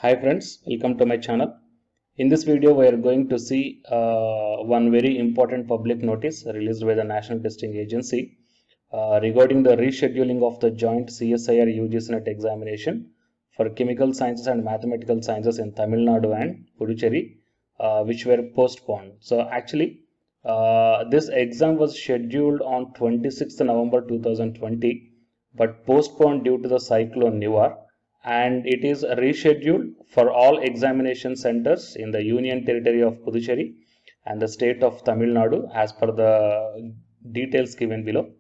Hi friends, welcome to my channel. In this video, we are going to see one very important public notice released by the National Testing Agency regarding the rescheduling of the joint CSIR UGC NET examination for chemical sciences and mathematical sciences in Tamil Nadu and Puducherry, which were postponed. So actually, this exam was scheduled on 26th November 2020, but postponed due to the cyclone Nivar, and it is rescheduled for all examination centers in the Union Territory of Puducherry and the state of Tamil Nadu as per the details given below.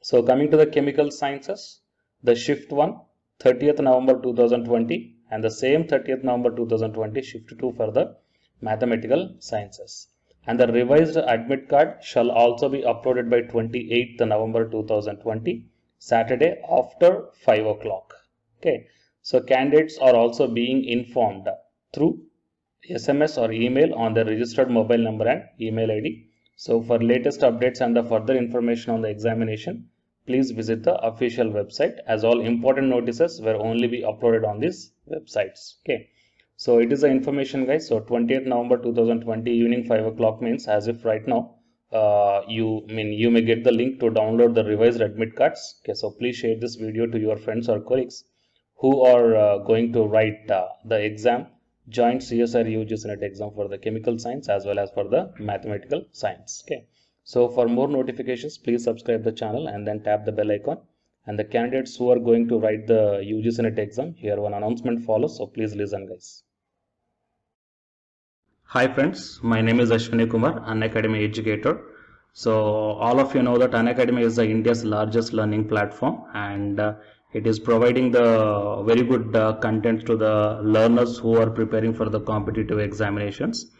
So coming to the chemical sciences, the shift 1 30th November 2020 and the same 30th November 2020 shift 2 for the mathematical sciences. And the revised admit card shall also be uploaded by 28th November 2020 Saturday after 5 o'clock. Okay, so candidates are also being informed through SMS or email on their registered mobile number and email ID. So for latest updates and the further information on the examination, please visit the official website, as all important notices will only be uploaded on these websites. Okay, so it is the information, guys. So 20th November 2020 evening 5 o'clock means as if right now you may get the link to download the revised admit cards. Okay, so please share this video to your friends or colleagues who are going to write the exam, joint CSIR UGC NET exam for the chemical science as well as for the mathematical science. Okay, so for more notifications, please subscribe the channel and then tap the bell icon. And the candidates who are going to write the UGC NET exam, here one announcement follows, so please listen, guys. Hi friends, my name is Ashwini Kumar, Unacademy educator. So all of you know that Unacademy is India's largest learning platform, and it is providing the very good content to the learners who are preparing for the competitive examinations.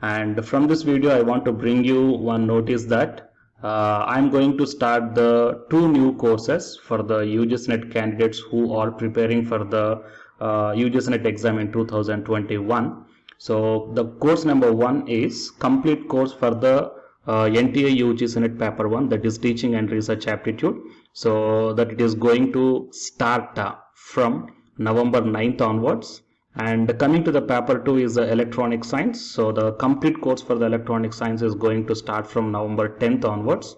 And from this video, I want to bring you one notice that I'm going to start the 2 new courses for the UGC NET candidates who are preparing for the UGC NET exam in 2021. So the course number 1 is complete course for the NTA UGC NET paper 1, that is teaching and research aptitude. So that it is going to start from November 9th onwards. And coming to the paper 2 is the electronic science. So the complete course for the electronic science is going to start from November 10th onwards.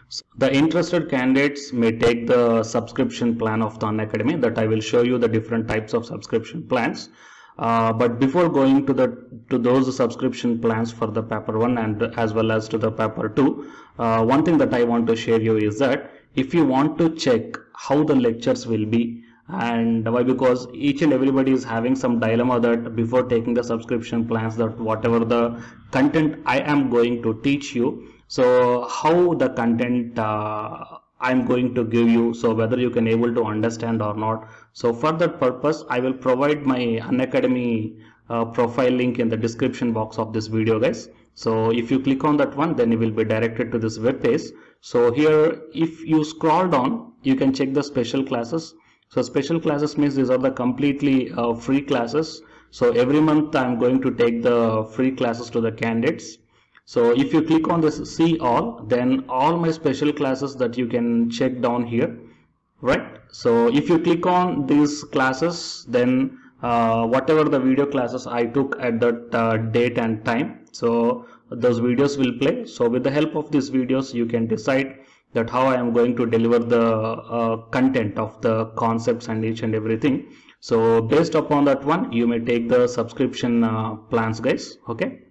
So the interested candidates may take the subscription plan of the Unacademy, that I will show you the different types of subscription plans. But before going to those subscription plans for the paper 1 and as well as to the paper 2, one thing that I want to share you is that if you want to check how the lectures will be, and why, because each and everybody is having some dilemma that before taking the subscription plans, that whatever the content I am going to teach you, so how the content I'm going to give you, so whether you can able to understand or not. So for that purpose, I will provide my Unacademy profile link in the description box of this video, guys. So if you click on that one, then you will be directed to this web page. So here, if you scroll down, you can check the special classes. So special classes means these are the completely free classes. So every month I'm going to take the free classes to the candidates. So if you click on this see all, then all my special classes that you can check down here, right? So if you click on these classes, then whatever the video classes I took at that date and time, so those videos will play. So with the help of these videos, you can decide that how I am going to deliver the content of the concepts and each and everything. So based upon that one, you may take the subscription plans, guys. Okay.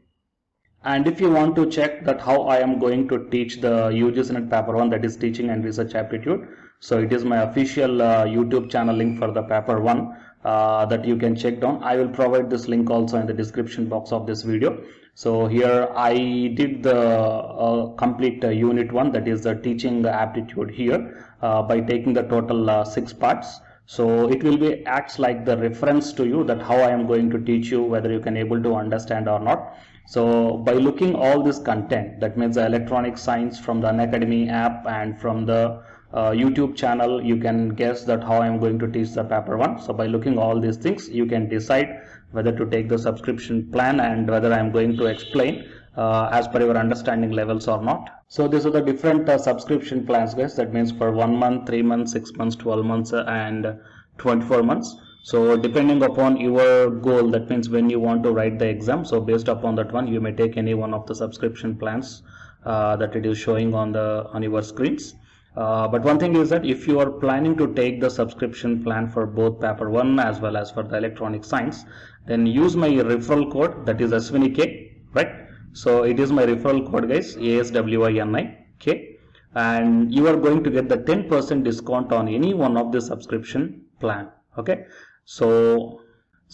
And if you want to check that how I am going to teach the UGC NET paper 1, that is teaching and research aptitude, so it is my official YouTube channel link for the paper 1 that you can check down. I will provide this link also in the description box of this video. So here I did the complete unit 1, that is the teaching aptitude here by taking the total 6 parts. So it will be acts like the reference to you that how I am going to teach you, whether you can able to understand or not. So by looking all this content, that means the electronic science from the Unacademy app and from the YouTube channel, you can guess that how I am going to teach the paper 1. So by looking all these things, you can decide whether to take the subscription plan and whether I am going to explain as per your understanding levels or not. So these are the different subscription plans, guys. That means for 1 month, 3 months, 6 months, 12 months and 24 months. So depending upon your goal, that means when you want to write the exam, so based upon that one, you may take any one of the subscription plans that it is showing on your screens. But one thing is that if you are planning to take the subscription plan for both paper 1 as well as for the electronic science, then use my referral code, that is ASWINIK, right? So it is my referral code, guys, ASWINIK, and you are going to get the 10% discount on any one of the subscription plan. Okay, so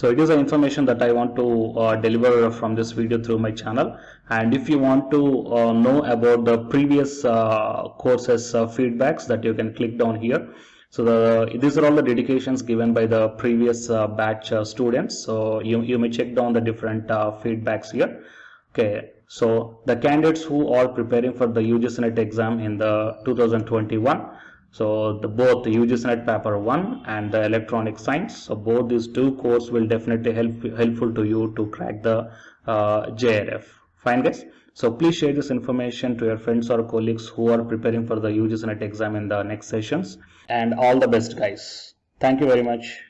it is an information that I want to deliver from this video through my channel. And if you want to know about the previous courses feedbacks, that you can click down here. So these are all the dedications given by the previous batch students. So you may check down the different feedbacks here. Okay, so the candidates who are preparing for the UGC NET exam in the 2021, so both the UGC NET paper 1 and the electronic science, so both these two courses will definitely helpful to you to crack the JRF. Fine, guys. So please share this information to your friends or colleagues who are preparing for the UGC NET exam in the next sessions. And all the best, guys. Thank you very much.